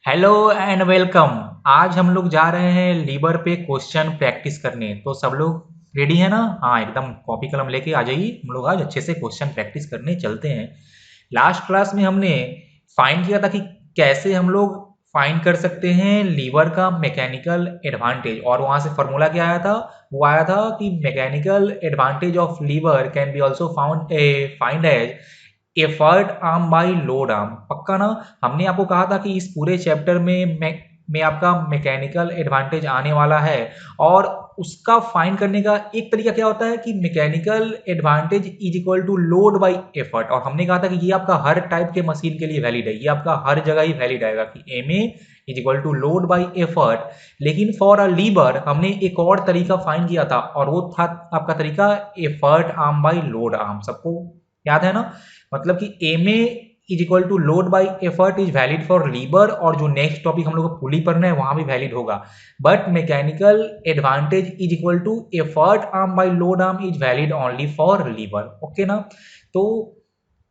Hello and welcome. आज हम लोग जा रहे हैं लीवर पे क्वेश्चन प्रैक्टिस करने। तो सब लोग रेडी है ना? हाँ, एकदम कॉपी कलम लेके आ जाइए। हम लोग आज अच्छे से क्वेश्चन प्रैक्टिस करने चलते हैं। लास्ट क्लास में हमने फाइंड किया था कि कैसे हम लोग फाइंड कर सकते हैं लीवर का मैकेनिकल एडवांटेज, और वहां से फॉर्मूला क्या आया था? वो आया था कि mechanical advantage of lever can be also find as effort arm by load arm. पक्का ना? हमने आपको कहा था कि इस पूरे चैप्टर में आपका मैकेनिकल एडवांटेज आने वाला है, और उसका फाइंड करने का एक तरीका क्या होता है कि mechanical advantage is equal to load by effort. और हमने कहा था कि ये आपका हर टाइप के मशीन के लिए वैलिड है, ये आपका हर जगह ही वैलिड आएगा कि M A is equal to load by effort. लेकिन फॉर अ लीवर हमने एक और तरीका फाइंड किया था, और वो था आपका तरीका effort arm by load arm. सबको याद है ना? मतलब कि M A is equal to load by effort is valid for lever, और जो नेक्स्ट टॉपिक हम लोग को पुली पढ़ना है वहां भी वैलिड होगा। But mechanical advantage is equal to effort arm by load arm is valid only for lever. Okay ना? तो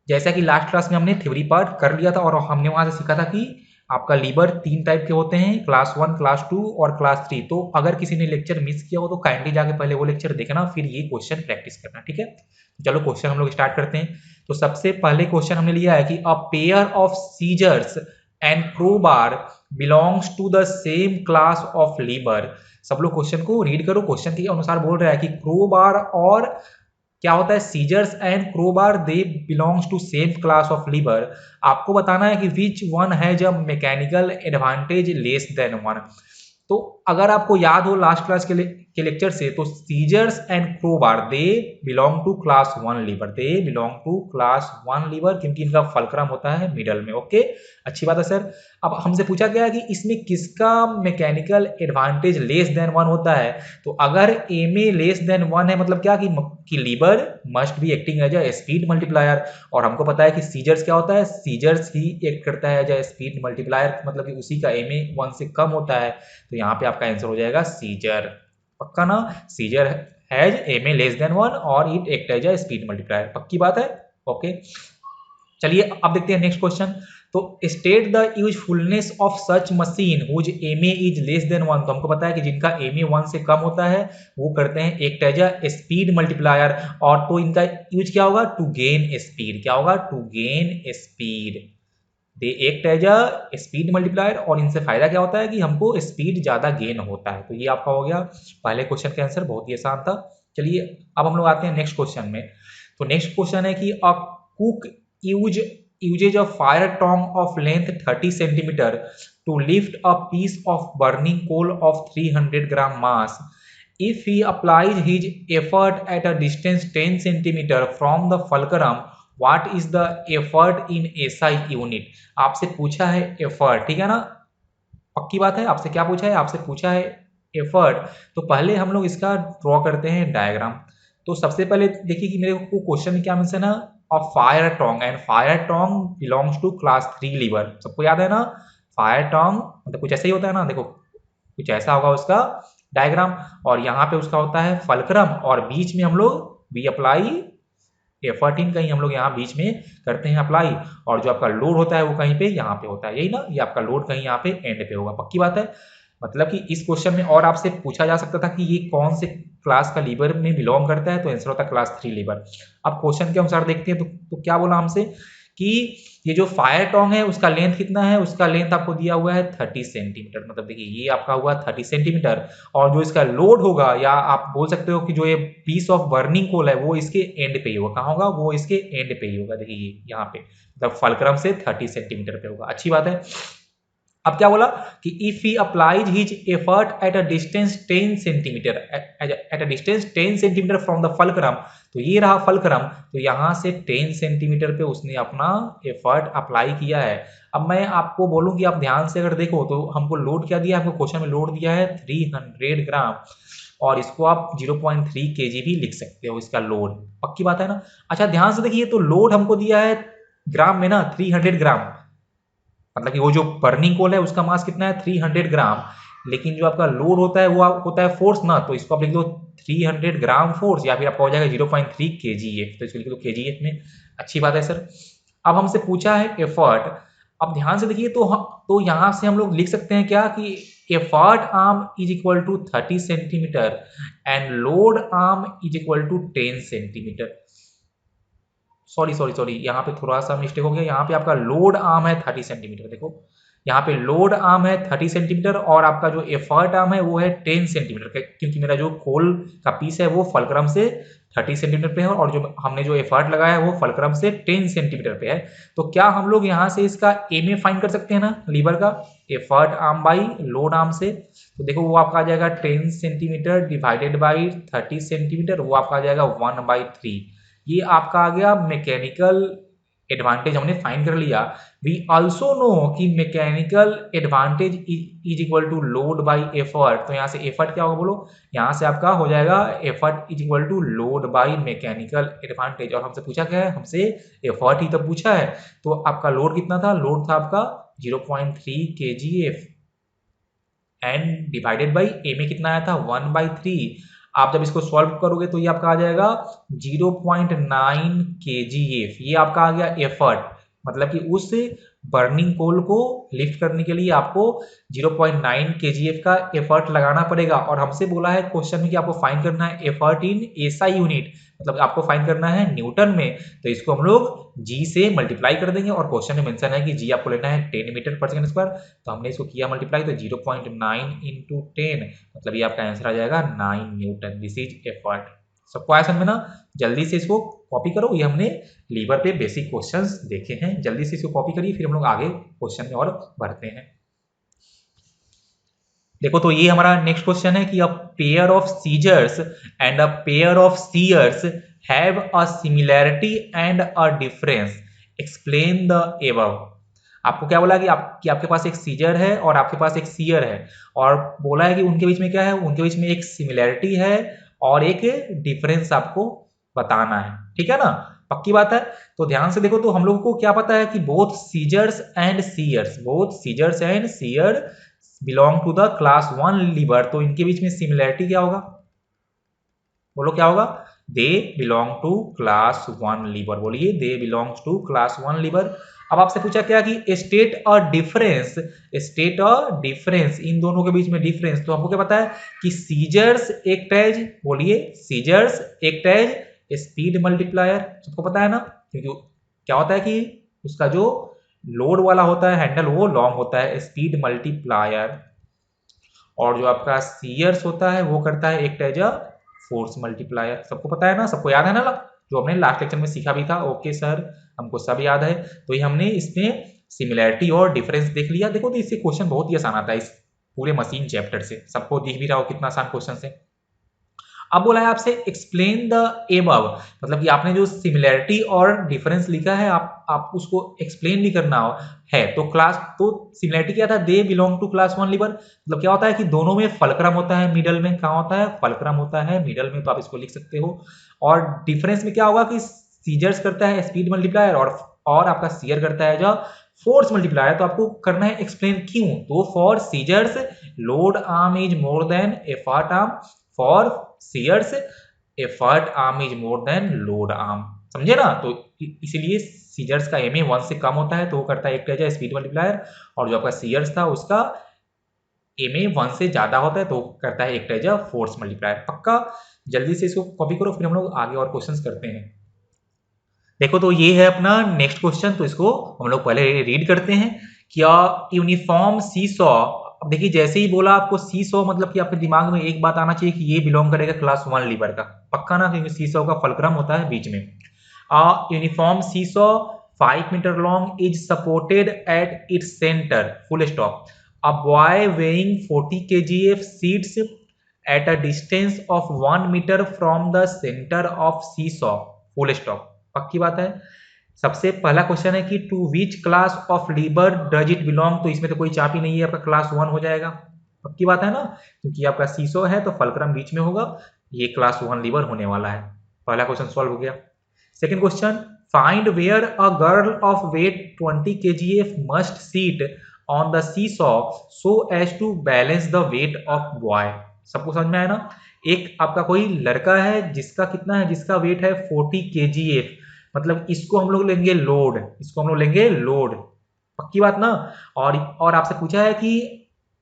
जैसा कि लास्ट क्लास में हमने थ्योरी पार्ट कर लिया था, और हमने वहां से सीखा था कि आपका लीवर 3 टाइप के होते हैं, क्लास 1, क्लास 2 और क्लास 3। तो अगर किसी ने लेक्चर मिस किया हो तो काइंडली जाके पहले वो लेक्चर देखना, फिर ये क्वेश्चन प्रैक्टिस करना। ठीक है? चलो क्वेश्चन हम लोग स्टार्ट करते हैं। तो सबसे पहले क्वेश्चन हमने लिया है कि a pair of scissors and crowbar belongs to the same class of lever. सब लोग क्वेश्चन को रीड करो। क्वेश्चन के अनुसार बोल रहा है कि क्रोबार और क्या होता है, scissors and crowbar they belongs to same class of lever. आपको बताना है कि which one has a mechanical advantage less than one. तो अगर आपको याद हो लास्ट क्लास के लेक्चर से, तो scissors and crowbar they belong to class 1 lever, they belong to class 1 lever, क्योंकि इनका फलक्रम होता है मिडल में। ओके, अच्छी बात है सर। अब हमसे पूछा गया है कि इसमें किसका मैकेनिकल एडवांटेज लेस देन 1 होता है। तो अगर एम ए लेस देन 1 है, मतलब क्या कि lever must be acting as a speed multiplier. और हमको पता है कि सीजर्स क्या होता है, सीजर्स ही एक्ट करता है एज अ स्पीड मल्टीप्लायर, मतलब कि उसी का एम ए 1 से कम होता है। तो यहाँ पे आपका आंसर हो जाएगा सीजर। पक्का ना? Scissor has M A less than 1 और it act as a speed multiplier. पक्की बात है? ओके, चलिए अब देखते हैं नेक्स्ट क्वेश्चन। तो state the usefulness of such machine whose M A is less than 1। तो हमको पता है कि जिनका एम ए 1 से कम होता है वो करते हैं act as a speed multiplier. और तो इनका यूज क्या होगा? To gain speed. क्या होगा? To gain speed. They act as a speed multiplier, और इनसे फायदा क्या होता है कि हमको स्पीड ज्यादा गेन होता है। तो ये आपका हो गया पहले क्वेश्चन का आंसर, बहुत ही आसान था। चलिए अब हम लोग आते हैं नेक्स्ट क्वेश्चन में। तो नेक्स्ट क्वेश्चन है कि a cook uses a fire tong of length 30 centimetre to lift a piece of burning coal of 300 gram mass. If he applies his effort at a distance 10 centimeter from the fulcrum, what is the effort in SI unit? आपसे पूछा है effort, ठीक है ना? पक्की बात है। आपसे क्या पूछा है? आपसे पूछा है एफर्ट। तो पहले हम लोग इसका ड्रॉ करते हैं डायग्राम। तो सबसे पहले देखिए कि मेरे को क्वेश्चन में क्या मेंशन है, of fire tong, and fire tong belongs to class 3 lever. सबको याद है ना? फायर टोंग मतलब कुछ ऐसा ही होता है ना, देखो कुछ ऐसा होगा उसका डायग्राम। और यहाँ पे उसका होता है फलक्रम, और बीच में हम लोग वी अप्लाई एफर्टीन, कहीं हम लोग यहाँ बीच में करते हैं अप्लाई। और जो आपका लोड होता है वो कहीं पे यहाँ पे होता है, यही ना? ये आपका लोड कहीं यहाँ पे एंड पे होगा। पक्की बात है? मतलब कि इस क्वेश्चन में और आपसे पूछा जा सकता था कि ये कौन से क्लास का लीवर में बिलोंग करता है, तो आंसर होता है क्लास 3 लीवर। अब क्वेश्चन के अनुसार देखते हैं। तो क्या बोला हमसे कि ये जो फायर टोंग है उसका लेंथ कितना है? उसका लेंथ आपको दिया हुआ है 30 सेंटीमीटर। मतलब देखिए ये आपका हुआ 30 सेंटीमीटर, और जो इसका लोड होगा, या आप बोल सकते हो कि जो ये पीस ऑफ बर्निंग कोल है वो इसके एंड पे ही होगा। कहाँ होगा? वो इसके एंड पे ही होगा। देखिए ये यहाँ पे मतलब फलक्रम से 30 सेंटीमीटर पे होगा। अच्छी बात है। अब क्या बोला कि if he applies his effort at a distance 10 centimetre, eight a distance 10 centimetre from the fulcrum. तो ये रहा फलक्रम, तो यहां से 10 सेंटीमीटर पे उसने अपना एफर्ट अप्लाई किया है। अब मैं आपको बोलूं कि आप ध्यान से अगर देखो तो हमको लोड क्या दिया है? हमको क्वेश्चन में लोड दिया है 300 ग्राम, और इसको आप 0.3 केजी भी लिख सकते हो इसका लोड। पक्की बात है ना? अच्छा ध्यान से देखिए, तो लोड हमको दिया है ग्राम में ना, 300 ग्राम। मतलब कि वो जो बर्निंग कोल है उसका मास कितना है? 300 ग्राम। लेकिन जो आपका लोड होता है वो होता है फोर्स ना, तो इसको आप लिख दो 300 ग्राम फोर्स, या फिर आपका हो जाएगा 0.3 केजीएफ। तो इसको लिख दो केजीएफ में। अच्छी बात है सर। अब हमसे पूछा है एफर्ट। अब ध्यान से देखिए तो यहां से हम लोग लिख सकते हैं क्या कि effort arm is equal to 30 centimetre and load arm is equal to 10 centimetre. Sorry sorry sorry, यहाँ पे थोड़ा सा मिस्टेक हो गया। यहाँ पे आपका लोड आर्म है 30 सेंटीमीटर। देखो यहाँ पे लोड आर्म है 30 सेंटीमीटर और आपका जो एफर्ट आर्म है वो है 10 सेंटीमीटर, क्योंकि मेरा जो खोल का पीस है वो फलक्रम से 30 सेंटीमीटर पे है और जो हमने जो एफर्ट लगाया है वो फलक्रम से 10 सेंटीमीटर पे है। तो क्या हम लोग यहाँ से इसका एम ए फाइंड कर सकते हैं ना, लीवर का effort arm by load arm से। तो देखो वो आपका आ जाएगा 10 सेंटीमीटर डिवाइडेड बाई 30 सेंटीमीटर, वो आपका आ जाएगा 1/3। ये आपका आ गया मैकेनिकल एडवांटेज, हमने फाइंड कर लिया। वी आल्सो नो कि mechanical advantage is equal to load by effort. तो यहाँ से एफर्ट क्या होगा बोलो, यहाँ से आपका हो जाएगा effort is equal to load by mechanical advantage. और हमसे पूछा क्या है, हमसे एफर्ट ही तो पूछा है। तो आपका लोड कितना था, लोड था आपका 0.3 kgf and divided by M A कितना आया था 1/3। आप जब इसको सॉल्व करोगे तो ये आपका आ जाएगा 0.9 kgf। ये आपका आ गया एफर्ट, मतलब कि उस बर्निंग कोल को लिफ्ट करने के लिए आपको 0.9 kgf का एफर्ट लगाना पड़ेगा। और हमसे बोला है क्वेश्चन में कि आपको फाइंड करना है एफर्ट इन एसआई यूनिट, मतलब आपको फाइंड करना है न्यूटन में। तो इसको हम लोग जी से मल्टीप्लाई कर देंगे और क्वेश्चन में मेंशन है कि जी आपको लेना है 10 मीटर पर सेकंड स्क्वायर। तो हमने इसको किया मल्टीप्लाई, तो 0.9 इंटू 10, मतलब ये आपका आंसर आ जाएगा 9 न्यूटन। This is effort. सबको आया समझ में ना? जल्दी से इसको कॉपी करो, ये हमने लीवर पे बेसिक क्वेश्चंस देखे हैं। जल्दी से इसको कॉपी करिए, फिर हम लोग आगे क्वेश्चन में और बढ़ते हैं। देखो तो ये हमारा नेक्स्ट क्वेश्चन है कि a pair of scissors and a pair of shears have a similarity and a difference, explain the above. आपको क्या बोला कि आपके पास एक सीजर है और आपके पास एक सीयर है, और बोला है कि उनके बीच में क्या है, उनके बीच में एक सिमिलैरिटी है और एक डिफरेंस आपको बताना है। ठीक है ना, पक्की बात है। तो ध्यान से देखो, तो हम लोगों को क्या पता है कि both scissors and shears, both scissors and shear belong to the class 1 lever. तो इनके बीच में सिमिलैरिटी क्या होगा, बोलो क्या होगा? They belong to class 1 lever. बोलिए they belongs to class 1 lever. अब आपसे पूछा क्या कि state a difference, state a difference, इन दोनों के बीच में डिफरेंस। तो हमको क्या पता है कि सीजर्स एक्ट एज, बोलिए scissors act as speed multiplier. सबको पता है ना, क्योंकि क्या होता है कि उसका जो लोड वाला होता है हैंडल वो लॉन्ग होता है, स्पीड मल्टीप्लायर। और जो आपका सीयर्स होता है वो करता है act as a force multiplier. सबको पता है ना, सबको याद है ना, जो हमने लास्ट लेक्चर में सीखा भी था। ओके सर, हमको सब याद है। तो ये हमने इसमें सिमिलैरिटी और डिफरेंस देख लिया। देखो तो इससे क्वेश्चन बहुत ही आसान आता है इस पूरे मशीन चैप्टर से, सबको दिख भी रहा हो कितना आसान क्वेश्चन है। अब बोला है आपसे एक्सप्लेन द एबव, मतलब कि आपने जो सिमिलैरिटी और डिफरेंस लिखा है आप उसको एक्सप्लेन भी करना है। तो सिमिलैरिटी क्या था, they belong to class 1 lever, मतलब क्या होता है कि दोनों में फलक्रम होता है मिडल में। कहाँ होता है, फलक्रम होता है मिडल में, तो आप इसको लिख सकते हो। और डिफरेंस में क्या होगा कि सीजर्स करता है स्पीड मल्टीप्लायर और आपका सीयर करता है जो फोर्स मल्टीप्लायर। तो आपको करना है एक्सप्लेन क्यों। तो for scissors load arm is more than effort arm, for shears effort arm is more than load arm. समझे ना? तो इसीलिए सीजर्स का एम ए 1 से कम होता है तो वो करता है एक स्पीड मल्टीप्लायर, और जो आपका सीयर्स था उसका एम ए 1 से ज्यादा होता है तो करता है एक फोर्स मल्टीप्लायर। पक्का? जल्दी से इसको कॉपी करो, फिर हम लोग आगे और क्वेश्चंस करते हैं। देखो तो ये है अपना नेक्स्ट क्वेश्चन, तो इसको हम लोग पहले रीड करते हैं। क्या यूनिफॉर्म सी सॉ, अब देखिए जैसे ही बोला आपको सी सॉ, मतलब कि आपके दिमाग में एक बात आना चाहिए कि ये बिलोंग करेगा क्लास 1 लीवर का। पक्का ना, क्योंकि सी सॉ का फलक्रम होता है बीच में। Uniform seesaw 5 metre long is supported at its centre, full stop. A boy weighing 40 kgf seats at a distance of 1 metre from the centre of seesaw, full stop. पक्की बात है। सबसे पहला question है कि to which class of lever does it belong. तो इसमें तो कोई चाप ही नहीं है, आपका क्लास 1 हो जाएगा। पक्की बात है ना, क्योंकि आपका सीसो है तो फलक्रम बीच में होगा, ये क्लास 1 लीवर होने वाला है। पहला क्वेश्चन सॉल्व हो गया। Second question, find where a girl of weight 20 kgf must sit on the seesaw so as to balance the weight of boy. सबको समझ में आया ना? एक आपका कोई लड़का है जिसका कितना है, जिसका वेट है 40 kgf, मतलब इसको हम लोग लेंगे लोड, इसको हम लोग लेंगे लोड। पक्की बात ना। और आपसे पूछा है कि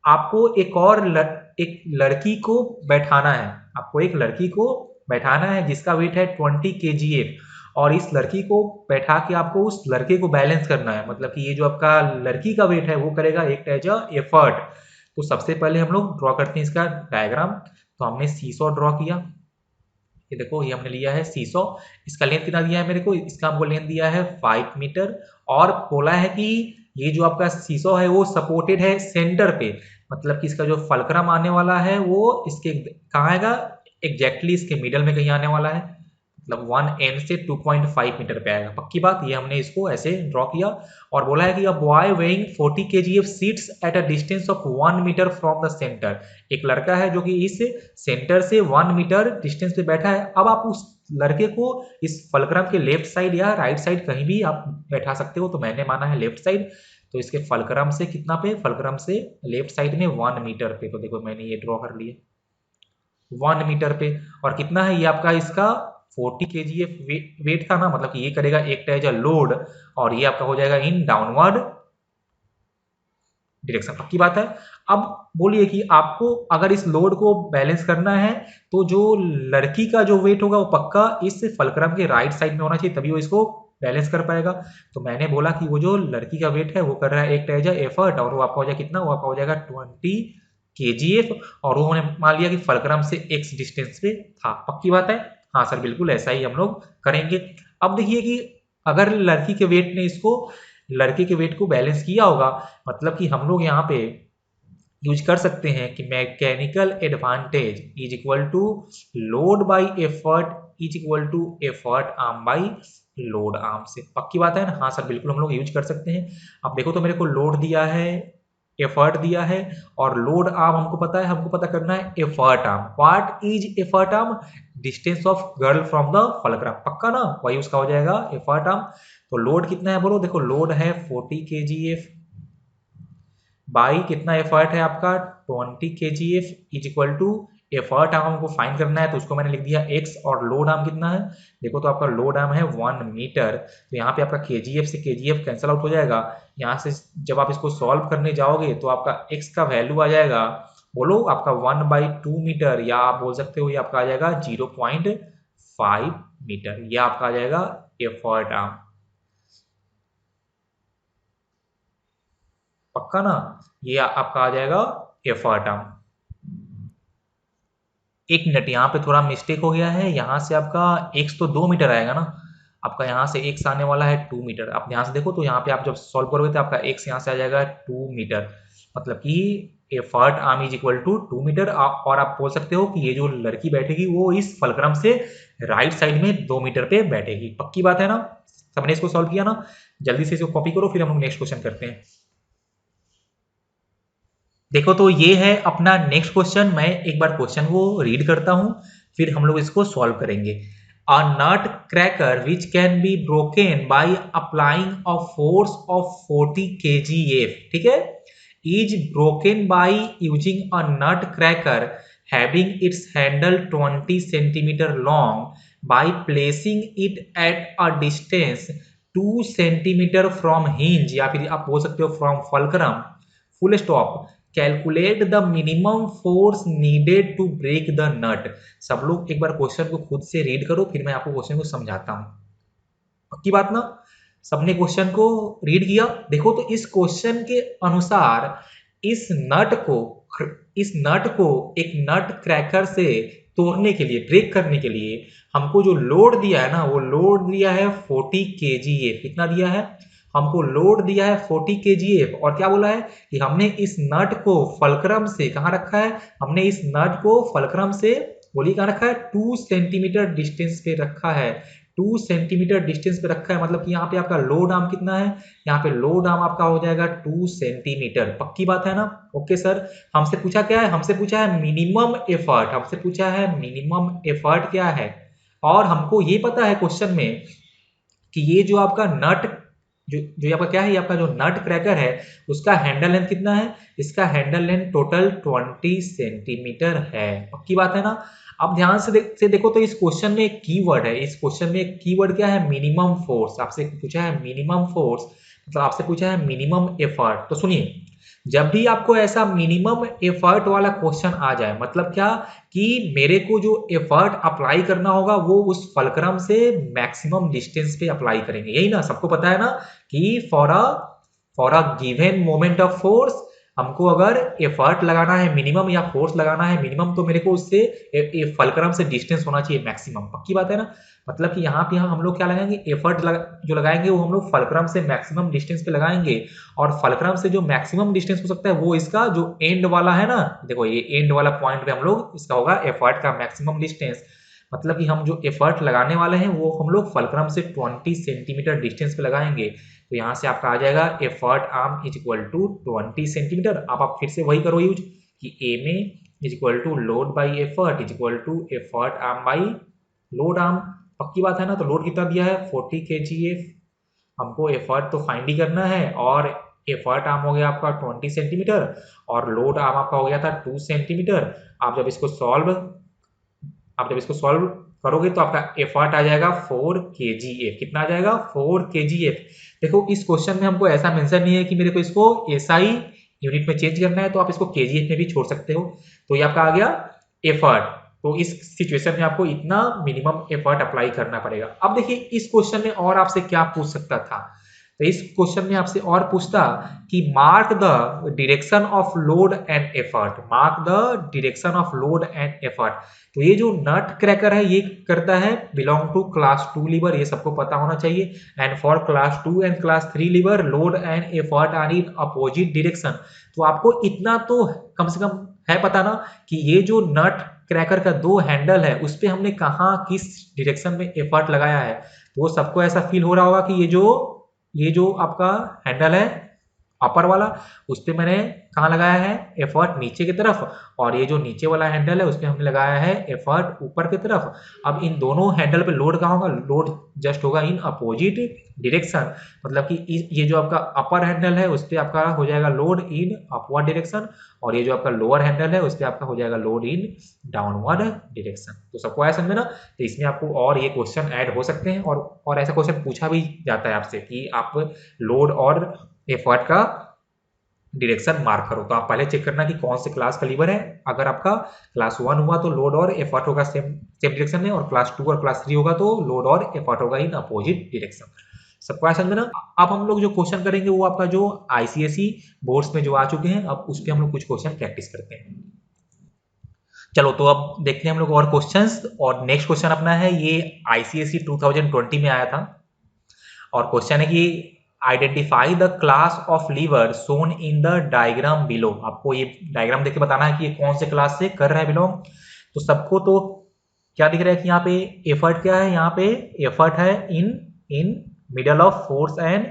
आपको एक लड़की को बैठाना है, आपको एक लड़की को बैठाना है जिसका वेट है 20 kgf, और इस लड़की को बैठा के आपको उस लड़के को बैलेंस करना है, मतलब कि ये जो आपका लड़की का वेट है वो करेगा एक एज अ एफर्ट। तो सबसे पहले हम लोग ड्रॉ करते हैं इसका डायग्राम। तो हमने सीसॉ ड्रॉ किया, ये देखो ये हमने लिया है सीसॉ। इसका लेंथ कितना दिया है मेरे को, इसका हमको लेंथ दिया है 5 मीटर, और बोला है कि ये जो आपका सीसॉ है वो सपोर्टेड है सेंटर पे, मतलब कि इसका जो फलक्रम आने वाला है वो इसके कहाँ आएगा, एग्जैक्टली इसके मिडल में कहीं आने वाला है, मतलब 1 एंड से 2.5 मीटर पे आएगा। पक्की बात, ये हमने इसको ऐसे ड्रॉ किया। और बोला है कि a boy weighing 40 kgf sits at a distance of 1 metre from the centre. एक लड़का है जो कि इस सेंटर से 1 मीटर डिस्टेंस पे बैठा है। अब आप उस लड़के को इस फलक्रम के लेफ्ट साइड या राइट साइड कहीं भी आप बैठा सकते हो, तो मैंने माना है लेफ्ट साइड। तो इसके फलक्रम से कितना पे, फलक्रम से लेफ्ट साइड में 1 मीटर पे। तो देखो मैंने ये ड्रॉ कर लिया 1 मीटर पे। और कितना है ये आपका, इसका 40 kgf वेट था ना, मतलब कि ये करेगा एक एज अ लोड, और ये आपका हो जाएगा इन डाउनवर्ड डायरेक्शन। पक्की बात है। अब बोलिए कि आपको अगर इस लोड को बैलेंस करना है तो जो लड़की का जो वेट होगा वो पक्का इस फलक्रम के राइट साइड में होना चाहिए, तभी वो इसको बैलेंस कर पाएगा। तो मैंने बोला कि वो जो लड़की का वेट है वो कर रहा है एक एज अ एफर्ट, और वो आपका हो जाएगा कितना, वो आपका हो जाएगा 20 kgf, और वो हमने मान लिया कि फलक्रम से x डिस्टेंस पे था। पक्की बात है। हाँ सर बिल्कुल ऐसा ही हम लोग करेंगे। अब देखिए कि अगर लड़के के वेट को बैलेंस किया होगा, मतलब कि हम लोग यहाँ पे यूज कर सकते हैं कि mechanical advantage is equal to load by effort is equal to effort arm by load arm से। पक्की बात है ना। हाँ सर बिल्कुल हम लोग यूज कर सकते हैं। अब देखो तो मेरे को लोड दिया है, एफर्ट दिया है, और लोड आर्म हमको पता है, हमको पता करना है effort arm. What is effort arm, distance of girl from the fulcrum. पक्का ना, वही उसका हो जाएगा एफर्ट आर्म। तो लोड कितना है बोलो, देखो लोड है 40 kgf बाई कितना एफर्ट है आपका 20 kgf is equal to effort arm हमको फाइंड करना है, तो उसको मैंने लिख दिया x, और लोड आर्म कितना है, देखो तो आपका लोड आर्म है 1 मीटर। तो यहाँ पे आपका kgf से kgf कैंसिल आउट हो जाएगा। यहाँ से जब आप इसको सॉल्व करने जाओगे तो आपका x का वैल्यू आ जाएगा, बोलो आपका 1/2 मीटर, या आप बोल सकते हो ये आपका आ जाएगा 0.5 मीटर। यह आपका आ जाएगा एफर्ट आर्म। पक्का ना, ये आपका आ जाएगा एफर्ट आर्म। एक मिनट, यहाँ पे थोड़ा मिस्टेक हो गया है, यहाँ से आपका x तो 2 मीटर आएगा ना, आपका यहाँ से x आने वाला है 2 मीटर। आप ध्यान से देखो तो यहाँ पे आप जब सॉल्व करोगे तो आपका x यहाँ से आ जाएगा 2 मीटर, मतलब कि effort arm is equal to 2 metre. और आप बोल सकते हो कि ये जो लड़की बैठेगी वो इस फलक्रम से राइट साइड में 2 मीटर पे बैठेगी। पक्की बात है ना, सबने इसको सॉल्व किया ना। जल्दी से इसको कॉपी करो, फिर हम लोग नेक्स्ट क्वेश्चन करते हैं। देखो तो ये है अपना नेक्स्ट क्वेश्चन। मैं एक बार क्वेश्चन को रीड करता हूं, फिर हम लोग इसको सॉल्व करेंगे। A nut cracker which can be broken by applying a force of 40 kgf, ठीक है, is broken by using a nut cracker having its handle 20 centimetres long by placing it at a distance 2 centimetres from hinge, या फिर आप बोल सकते हो from fulcrum, full stop, calculate the minimum force needed to break the nut. सब लोग एक बार question को खुद से रीड करो, फिर मैं आपको क्वेश्चन को समझाता हूं। पक्की बात ना, सबने क्वेश्चन को रीड किया। देखो तो इस क्वेश्चन के अनुसार इस नट को इस नट को एक नट क्रैकर से तोड़ने के लिए, ब्रेक करने के लिए हमको जो लोड दिया है ना, वो लोड दिया है 40 kgf। कितना दिया है, हमको लोड दिया है 40 kgf, और क्या बोला है कि हमने इस नट को फलक्रम से कहाँ रखा है, हमने इस नट को फलक्रम से बोलिए कहाँ रखा है, 2 सेंटीमीटर डिस्टेंस पे रखा है। 2 सेंटीमीटर डिस्टेंस पे रखा है, मतलब कि यहाँ पे आपका लोड आर्म कितना है, यहाँ पे लोड आर्म आपका हो जाएगा 2 सेंटीमीटर। पक्की बात है ना। ओके सर, हमसे पूछा क्या है, हमसे पूछा है मिनिमम एफर्ट, हमसे पूछा है मिनिमम एफर्ट क्या है। और हमको ये पता है क्वेश्चन में कि ये जो आपका नट जो आपका क्या है, ये आपका जो नट क्रैकर है उसका हैंडल लेंथ कितना है, इसका हैंडल लेंथ टोटल 20 सेंटीमीटर है। पक्की बात है ना। अब ध्यान से देखो तो इस क्वेश्चन में एक कीवर्ड है, इस क्वेश्चन में एक कीवर्ड क्या है, मिनिमम फोर्स। आपसे पूछा है मिनिमम फोर्स, मतलब आपसे पूछा है मिनिमम एफर्ट। तो सुनिए, जब भी आपको ऐसा मिनिमम एफर्ट वाला क्वेश्चन आ जाए, मतलब क्या कि मेरे को जो एफर्ट अप्लाई करना होगा वो उस फलक्रम से मैक्सिमम डिस्टेंस पे अप्लाई करेंगे, यही ना सबको पता है ना कि for a given moment of force हमको अगर एफर्ट लगाना है मिनिमम या फोर्स लगाना है मिनिमम, तो मेरे को उससे फलक्रम से डिस्टेंस होना चाहिए मैक्सिमम। पक्की बात है ना। मतलब कि यहाँ पे हम लोग क्या लगाएंगे, एफर्ट जो लगाएंगे वो हम लोग फलक्रम से मैक्सिमम डिस्टेंस पे लगाएंगे। और फलक्रम से जो मैक्सिमम डिस्टेंस हो सकता है वो इसका जो एंड वाला है ना, देखो ये एंड वाला पॉइंट पे हम लोग इसका होगा एफर्ट का मैक्सिमम डिस्टेंस। मतलब कि हम जो एफर्ट लगाने वाले हैं वो हम लोग फलक्रम से 20 सेंटीमीटर डिस्टेंस पे लगाएंगे। तो यहाँ से आपका आ जाएगा effort arm is equal to 20 centimetre. अब आप फिर से वही करो यूज कि ए में is equal to load by effort is equal to effort arm by load arm. पक्की बात है ना। तो लोड कितना दिया है 40 kgf, हमको एफर्ट तो फाइंड ही करना है। और एफर्ट आर्म हो गया आपका 20 सेंटीमीटर और लोड आर्म आपका हो गया था 2 सेंटीमीटर। आप जब इसको सॉल्व करोगे तो आपका एफर्ट आ जाएगा 4 kgf। कितना आ जाएगा 4 kgf। देखो इस क्वेश्चन में हमको ऐसा मेंशन नहीं है कि मेरे को इसको एसआई यूनिट में चेंज करना है, तो आप इसको kgf में भी छोड़ सकते हो। तो ये आपका आ गया एफर्ट। तो इस सिचुएशन में आपको इतना मिनिमम एफर्ट अप्लाई करना पड़ेगा। अब देखिए इस क्वेश्चन में और आपसे क्या पूछ सकता था, तो इस क्वेश्चन में आपसे और पूछता कि mark the direction of load and effort, mark the direction of load and effort. तो ये जो नट क्रैकर है ये करता है बिलोंग टू क्लास 2 लीवर, ये सबको पता होना चाहिए। And for class 2 and class 3 lever load and effort are in opposite direction. तो आपको इतना तो कम से कम है पता ना कि ये जो नट क्रैकर का दो हैंडल है उस पे हमने कहाँ किस डायरेक्शन में एफर्ट लगाया है। तो वो सबको ऐसा फील हो रहा होगा कि ये जो आपका हैंडल है अपर वाला उस पे मैंने कहाँ लगाया है एफर्ट नीचे की तरफ, और ये जो नीचे वाला हैंडल है उस पे हमने लगाया है एफर्ट ऊपर की तरफ। अब इन दोनों हैंडल पे लोड कहाँ होगा, लोड जस्ट होगा इन अपोजिट डायरेक्शन। मतलब कि ये जो आपका अपर हैंडल है उस पे आपका हो जाएगा लोड इन अपवर्ड डायरेक्शन, और ये जो आपका लोअर हैंडल है उस पे आपका हो जाएगा लोड इन डाउनवर्ड डायरेक्शन। तो सबको आया समझ में ना। तो इसमें आपको और ये क्वेश्चन ऐड हो सकते हैं, और ऐसा क्वेश्चन पूछा भी जाता है आपसे कि आप लोड और एफर्ट का डायरेक्शन मार्क करो। तो आप पहले चेक करना कि कौन से क्लास का लीवर है। अगर आपका क्लास 1 हुआ तो लोड और एफर्ट होगा सेम डायरेक्शन में, और क्लास 2 और क्लास 3 होगा तो लोड और एफर्ट होगा इन अपोजिट डायरेक्शन। सबको समझ में ना। अब हम लोग जो क्वेश्चन करेंगे वो आपका जो आईसीएसई बोर्ड्स में जो आ चुके हैं, अब उस पर हम लोग कुछ क्वेश्चन प्रैक्टिस करते हैं। चलो तो अब देखते हैं हम लोग और क्वेश्चंस। और नेक्स्ट क्वेश्चन अपना है ये आईसीएसई 2020 में आया था, और क्वेश्चन है कि identify the class of lever shown in the diagram below. आपको ये डायग्राम देख के बताना है कि ये कौन से क्लास से कर रहा है बिलोंग। तो सबको तो क्या दिख रहा है कि यहाँ पे एफर्ट क्या है, यहाँ पे एफर्ट है in in middle of force and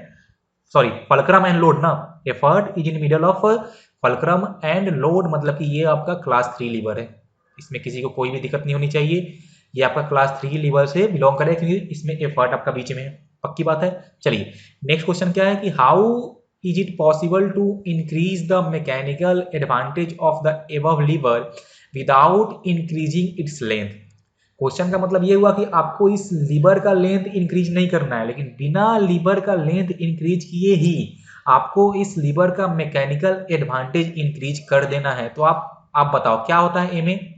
sorry fulcrum and load ना। Effort is in middle of fulcrum and load, मतलब कि ये आपका क्लास 3 लीवर है। इसमें किसी को कोई भी दिक्कत नहीं होनी चाहिए, ये आपका क्लास 3 लीवर से बिलोंग करे क्योंकि इसमें एफर्ट आपका बीच में है। पक्की बात है। चलिए नेक्स्ट क्वेश्चन क्या है कि how is it possible to increase the mechanical advantage of the above lever without increasing its length. Question का मतलब ये हुआ कि आपको इस लीवर का लेंथ इंक्रीज नहीं करना है, लेकिन बिना लीवर का लेंथ इंक्रीज किए ही आपको इस लीवर का मैकेनिकल एडवांटेज इंक्रीज कर देना है। तो आप बताओ क्या होता है ए में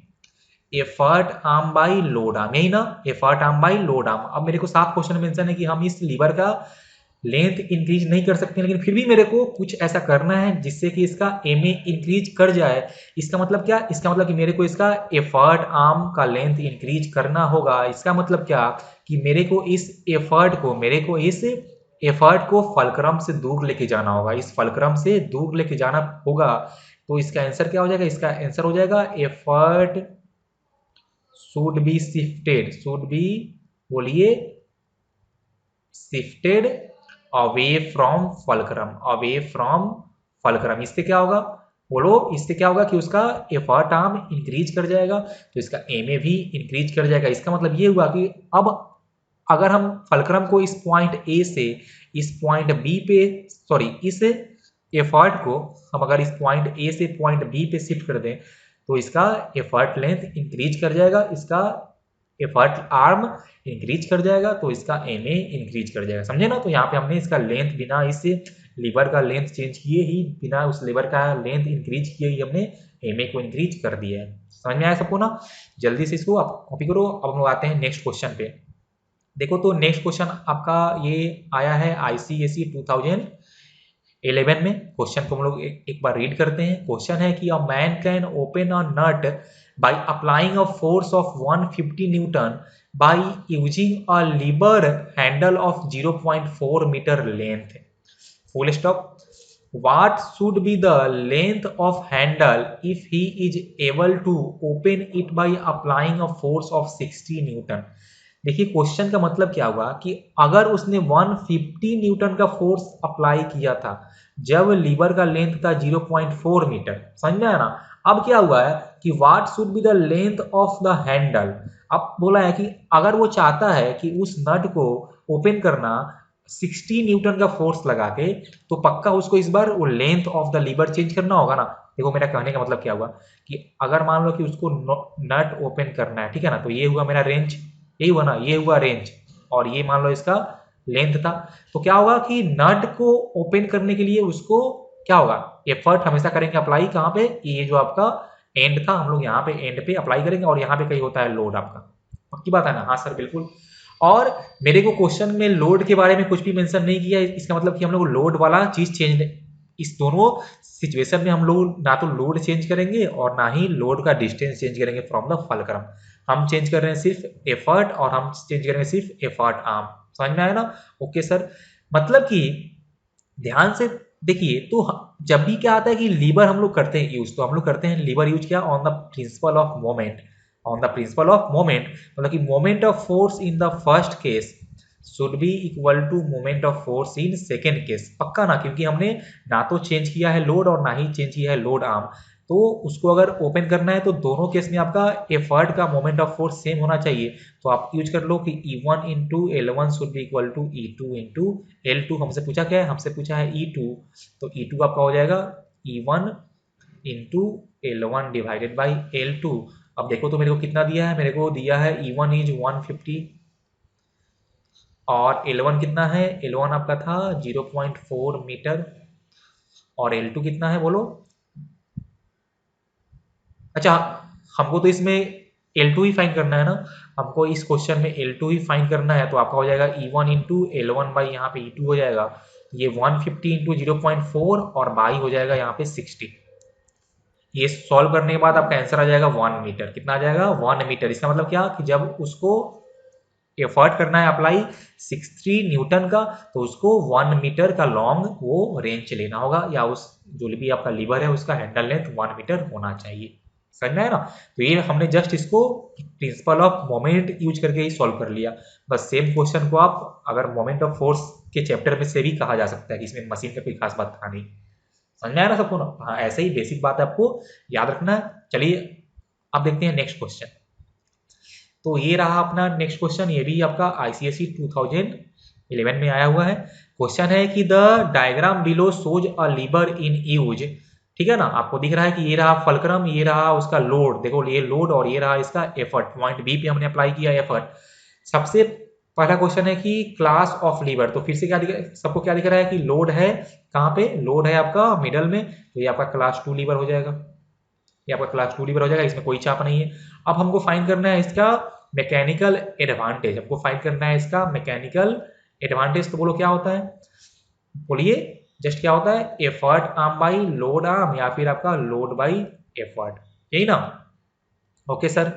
effort arm by load arm, यही ना effort arm by load arm. अब मेरे को साफ क्वेश्चन मेंशन है कि हम इस लीवर का लेंथ इंक्रीज नहीं कर सकते, लेकिन फिर भी मेरे को कुछ ऐसा करना है जिससे कि इसका एम ए इंक्रीज कर जाए। इसका मतलब क्या, इसका मतलब कि मेरे को इसका एफर्ट आर्म का लेंथ इंक्रीज करना होगा। इसका मतलब क्या कि मेरे को इस एफर्ट को फलक्रम से दूर लेके जाना होगा, इस फलक्रम से दूर लेके जाना होगा। तो इसका आंसर क्या हो जाएगा, इसका आंसर हो जाएगा एफर्ट should be बोलिए shifted away from fulcrum। इससे क्या होगा, बोलो इससे क्या होगा कि उसका एफर्ट आर्म इंक्रीज कर जाएगा, तो इसका एम ए भी इंक्रीज कर जाएगा। इसका मतलब ये हुआ कि अब अगर हम फलक्रम को इस पॉइंट ए से इस पॉइंट बी पे इस एफर्ट को हम अगर इस पॉइंट ए से पॉइंट बी पे शिफ्ट कर दें तो इसका एफर्ट लेंथ इंक्रीज कर जाएगा, इसका एफर्ट आर्म इंक्रीज कर जाएगा तो इसका एम ए इंक्रीज कर जाएगा, समझे ना। तो यहाँ पे हमने इसका लेंथ बिना इस लीवर का लेंथ चेंज किए ही, बिना उस लीवर का लेंथ इंक्रीज किए ही हमने एम ए को इंक्रीज कर दिया है। समझ में आया सबको ना। जल्दी से इसको आप कॉपी करो। अब हम लोग आते हैं नेक्स्ट क्वेश्चन पे। देखो तो नेक्स्ट क्वेश्चन आपका ये आया है आईसीएसई 2011 में। क्वेश्चन को हम लोग एक बार रीड करते हैं। क्वेश्चन है कि a man can open a nut by applying a force of 150 newton by using a lever handle of 0.4 metre length, full stop. What should be the length of handle if he is able to open it by applying a force of 60 Newton. देखिए question का मतलब क्या हुआ कि अगर उसने 150 Newton का force apply किया था जब लीवर का लेंथ था 0.4 मीटर, समझ में आया ना। अब क्या हुआ है कि what should be the length of the handle. अब बोला है कि अगर वो चाहता है कि उस नट को ओपन करना 60 न्यूटन का फोर्स लगा के, तो पक्का उसको इस बार वो length of the lever change करना होगा ना। देखो मेरा कहने का मतलब क्या हुआ कि अगर मान लो कि उसको नट ओपन करना है, ठीक है ना, तो ये हुआ मेरा रेंज, यही हुआ ना, ये हुआ रेंज, और ये मान लो इसका लेंथ था। तो क्या होगा कि नट को ओपन करने के लिए उसको क्या होगा, एफर्ट हमेशा करेंगे अप्लाई कहाँ पे, ये जो आपका एंड था हम लोग यहाँ पे एंड पे अप्लाई करेंगे, और यहाँ पे कहीं होता है लोड आपका। पक्की बात है ना। हाँ सर बिल्कुल। और मेरे को क्वेश्चन में लोड के बारे में कुछ भी मेंशन नहीं किया, इसका मतलब कि हम लोग लोड वाला चीज चेंज, इस दोनों सिचुएशन में हम लोग ना तो लोड चेंज करेंगे और ना ही लोड का डिस्टेंस चेंज करेंगे फ्रॉम द फलक्रम। हम चेंज कर रहे हैं सिर्फ एफर्ट, और हम चेंज करेंगे सिर्फ एफर्ट आर्म। समझ में आया ना। Okay sir. मतलब कि ध्यान से देखिए, तो जब भी क्या आता है कि लीवर हम लोग करते हैं यूज, तो हम लोग करते हैं लीवर यूज क्या, on the principle of moment. On the principle of moment मतलब कि moment of force in the first case should be equal to moment of force in second case. पक्का ना, क्योंकि हमने ना तो चेंज किया है लोड और ना ही चेंज किया है लोड आर्म, तो उसको अगर ओपन करना है तो दोनों केस में आपका एफर्ट का मोमेंट ऑफ फोर्स सेम होना चाहिए। तो आप यूज कर लो कि E1 into L1 should be equal to E2 into L2। हमसे पूछा क्या है, हमसे पूछा है E2, तो E2 आपका हो जाएगा E1 into L1 divided by L2। अब देखो तो मेरे को कितना दिया है, मेरे को दिया है E1 इज 150 और L1 कितना है, L1 आपका था 0.4 मीटर, और L2 कितना है बोलो। अच्छा, हमको तो इसमें L2 ही फाइंड करना है ना, हमको इस क्वेश्चन में L2 ही फाइंड करना है, तो आपका हो जाएगा E1 इंटू L1 बाई यहाँ पे E2 हो जाएगा, ये 150 इंटू 0.4 और बाई हो जाएगा यहाँ पे 60। ये सॉल्व करने के बाद आपका आंसर आ जाएगा 1 मीटर। कितना आ जाएगा, 1 मीटर। इसका मतलब क्या कि जब उसको एफर्ट करना है अप्लाई 60 न्यूटन का, तो उसको 1 मीटर का लॉन्ग वो रेंज लेना होगा, या उस जो भी आपका लीवर है उसका हैंडल लेंथ 1 मीटर होना चाहिए। समझ में आया ना। तो ये हमने जस्ट इसको प्रिंसिपल ऑफ मोमेंट यूज करके ही सॉल्व कर लिया। बस सेम क्वेश्चन को आप अगर मोमेंट ऑफ फोर्स के चैप्टर में से भी कहा जा सकता है कि इसमें मशीन का कोई खास बात था नहीं। समझ में आया ना सबको ना। हाँ ऐसे ही बेसिक बात है आपको याद रखना है। चलिए अब देखते हैं नेक्स्ट क्वेश्चन। तो ये रहा अपना नेक्स्ट क्वेश्चन, ये भी आपका आईसीएसई 2011 में आया हुआ है। क्वेश्चन है कि the diagram below shows a lever in use. ठीक है ना, आपको दिख रहा है कि ये रहा फलक्रम, ये रहा उसका लोड, देखो ये लोड और ये रहा इसका एफर्ट। पॉइंट बी पे हमने अप्लाई किया एफर्ट। सबसे पहला क्वेश्चन है कि क्लास ऑफ लीवर, तो फिर से क्या दिख सबको क्या दिख रहा है कि लोड है कहाँ पे, लोड है आपका मिडल में, तो ये आपका क्लास 2 लीवर हो जाएगा, ये आपका क्लास 2 लीवर हो जाएगा, इसमें कोई चाप नहीं है। अब हमको फाइंड करना है इसका मैकेनिकल एडवांटेज, हमको फाइंड करना है इसका मैकेनिकल एडवांटेज। तो बोलो क्या होता है, बोलिए जस्ट क्या होता है, effort arm by load arm, या फिर आपका लोड बाई एफर्ट, यही ना। ओके सर,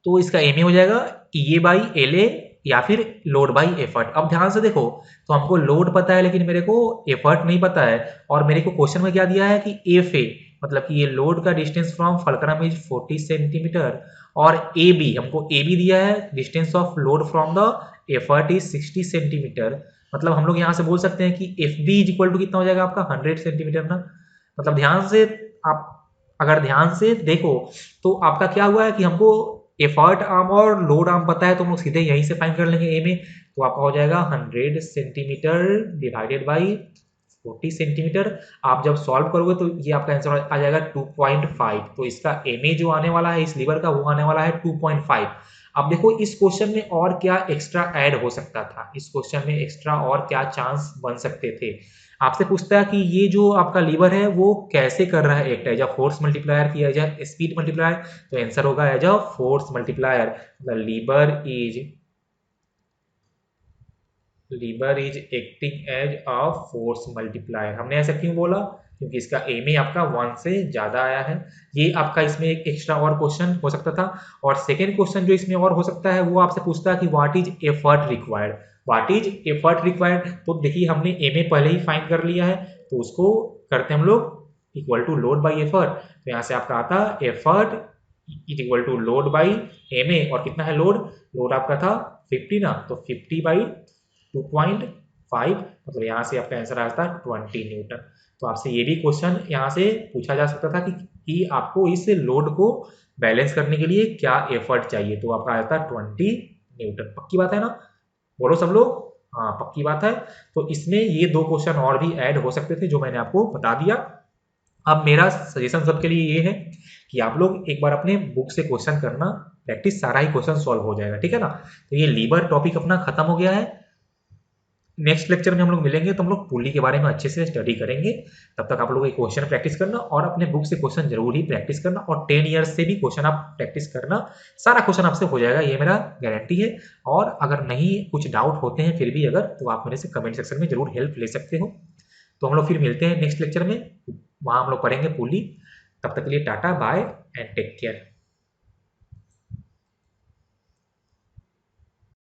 तो इसका एम ए हो जाएगा ए बाई एल ए या फिर लोड बाई एफर्ट। अब ध्यान से देखो, तो हमको लोड पता है लेकिन मेरे को एफर्ट नहीं पता है, और मेरे को क्वेश्चन में क्या दिया है कि एफ ए मतलब कि ये लोड का distance from fulcrum is 40 centimetre, और ए बी हमको ए बी दिया है distance of load from the effort is 60 centimetre. मतलब हम लोग यहाँ से बोल सकते हैं कि F B is equal to कितना हो जाएगा आपका 100 सेंटीमीटर ना। मतलब ध्यान से आप अगर ध्यान से देखो तो आपका क्या हुआ है कि हमको एफर्ट आर्म और लोड आर्म पता है, तो हम लोग सीधे यहीं से फाइंड कर लेंगे ए में। तो आपका हो जाएगा 100 सेंटीमीटर डिवाइडेड बाई 40 सेंटीमीटर। आप जब सॉल्व करोगे तो ये आपका आंसर आ जाएगा 2.5। तो इसका एमए जो आने वाला है इस लीवर का वो आने वाला है 2.5। अब देखो इस क्वेश्चन में और क्या एक्स्ट्रा ऐड हो सकता था, इस क्वेश्चन में एक्स्ट्रा और क्या चांस बन सकते थे। आपसे पूछता है कि ये जो आपका लीवर है वो कैसे कर रहा है act, as a force multiplier की एज अ स्पीड मल्टीप्लायर। तो आंसर होगा as a force multiplier. The lever is acting as a force multiplier. हमने ऐसा क्यों बोला, क्योंकि इसका एम ए आपका 1 से ज्यादा आया है। ये आपका इसमें एक एक्स्ट्रा और क्वेश्चन हो सकता था। और सेकेंड क्वेश्चन जो इसमें और हो सकता है वो आपसे पूछता है कि what is effort required. What is effort required, तो देखिए हमने एम ए पहले ही फाइंड कर लिया है, तो उसको करते हम लोग equal to load by effort. तो यहाँ से आपका आता effort is equal to load by M A. और कितना है लोड, लोड आपका था 50 ना, तो 50 बाई 2.5, मतलब यहाँ से आपका आंसर आया था 20 न्यूटन। तो आपसे ये भी क्वेश्चन यहाँ से पूछा जा सकता था कि आपको इस लोड को बैलेंस करने के लिए क्या एफर्ट चाहिए, तो आपका आया था 20 न्यूटन। पक्की बात है ना, बोलो सब लोग, हाँ पक्की बात है। तो इसमें ये दो क्वेश्चन और भी ऐड हो सकते थे जो मैंने आपको बता दिया। अब मेरा सजेशन सबके लिए ये है कि आप लोग एक बार अपने बुक से क्वेश्चन करना प्रैक्टिस, सारा ही क्वेश्चन सॉल्व हो जाएगा, ठीक है ना। तो ये लीवर टॉपिक अपना खत्म हो गया है। नेक्स्ट लेक्चर में हम लोग मिलेंगे तो हम लोग पुली के बारे में अच्छे से स्टडी करेंगे। तब तक आप लोग एक क्वेश्चन प्रैक्टिस करना और अपने बुक से क्वेश्चन जरूर ही प्रैक्टिस करना, और 10 ईयर्स से भी क्वेश्चन आप प्रैक्टिस करना, सारा क्वेश्चन आपसे हो जाएगा, ये मेरा गारंटी है। और अगर नहीं कुछ डाउट होते हैं फिर भी अगर, तो आप मेरे से कमेंट सेक्शन में जरूर हेल्प ले सकते हो। तो हम लोग फिर मिलते हैं नेक्स्ट लेक्चर में, वहां हम लोग पढ़ेंगे पुली। तब तक के लिए tata bye and take care.